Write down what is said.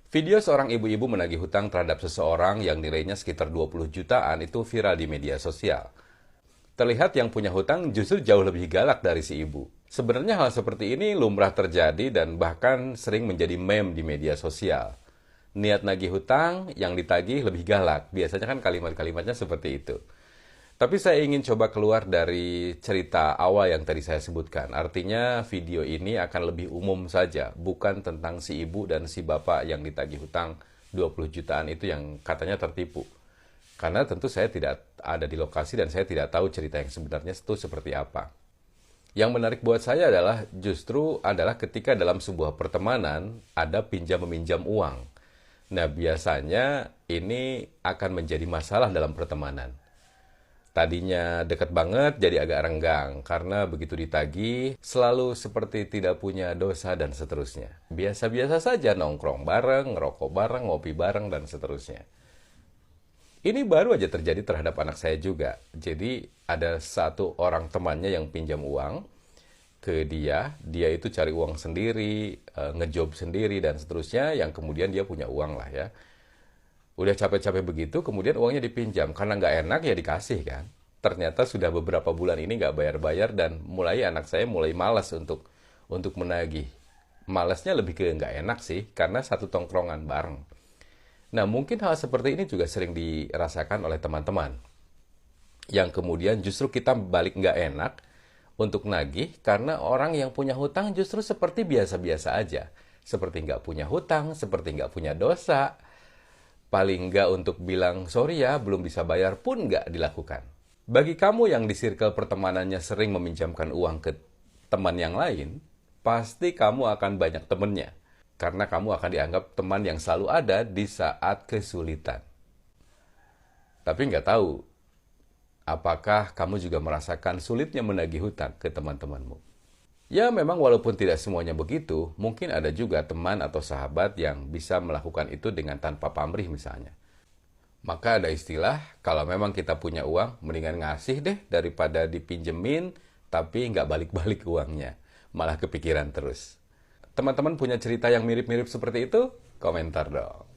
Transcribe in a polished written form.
Video seorang ibu-ibu menagih hutang terhadap seseorang yang nilainya sekitar 20 jutaan itu viral di media sosial. Terlihat yang punya hutang justru jauh lebih galak dari si ibu. Sebenarnya hal seperti ini lumrah terjadi dan bahkan sering menjadi meme di media sosial. Niat nagih hutang, yang ditagih lebih galak. Biasanya kan kalimat-kalimatnya seperti itu. Tapi saya ingin coba keluar dari cerita awal yang tadi saya sebutkan. Artinya video ini akan lebih umum saja, bukan tentang si ibu dan si bapak yang ditagih hutang 20 jutaan itu yang katanya tertipu. Karena tentu saya tidak ada di lokasi dan saya tidak tahu cerita yang sebenarnya itu seperti apa. Yang menarik buat saya adalah justru adalah ketika dalam sebuah pertemanan ada pinjam-meminjam uang. Nah, biasanya ini akan menjadi masalah dalam pertemanan. Tadinya dekat banget jadi agak renggang karena begitu ditagih selalu seperti tidak punya dosa dan seterusnya. Biasa-biasa saja nongkrong bareng, ngerokok bareng, ngopi bareng dan seterusnya. Ini baru aja terjadi terhadap anak saya juga. Jadi ada satu orang temannya yang pinjam uang ke dia itu cari uang sendiri, ngejob sendiri dan seterusnya yang kemudian dia punya uang lah ya. Udah capek-capek begitu, kemudian uangnya dipinjam. Karena nggak enak ya dikasih kan. Ternyata sudah beberapa bulan ini nggak bayar-bayar dan mulai anak saya mulai malas untuk menagih. Malasnya lebih ke nggak enak sih, karena satu tongkrongan bareng. Nah, mungkin hal seperti ini juga sering dirasakan oleh teman-teman. Yang kemudian justru kita balik nggak enak untuk nagih karena orang yang punya hutang justru seperti biasa-biasa aja. Seperti nggak punya hutang, seperti nggak punya dosa. Paling nggak untuk bilang, sorry ya, belum bisa bayar pun nggak dilakukan. Bagi kamu yang di circle pertemanannya sering meminjamkan uang ke teman yang lain, pasti kamu akan banyak temennya. Karena kamu akan dianggap teman yang selalu ada di saat kesulitan. Tapi nggak tahu, apakah kamu juga merasakan sulitnya menagih hutang ke teman-temanmu? Ya memang walaupun tidak semuanya begitu, mungkin ada juga teman atau sahabat yang bisa melakukan itu dengan tanpa pamrih misalnya. Maka ada istilah, kalau memang kita punya uang, mendingan ngasih deh daripada dipinjemin, tapi nggak balik-balik uangnya. Malah kepikiran terus. Teman-teman punya cerita yang mirip-mirip seperti itu? Komentar dong.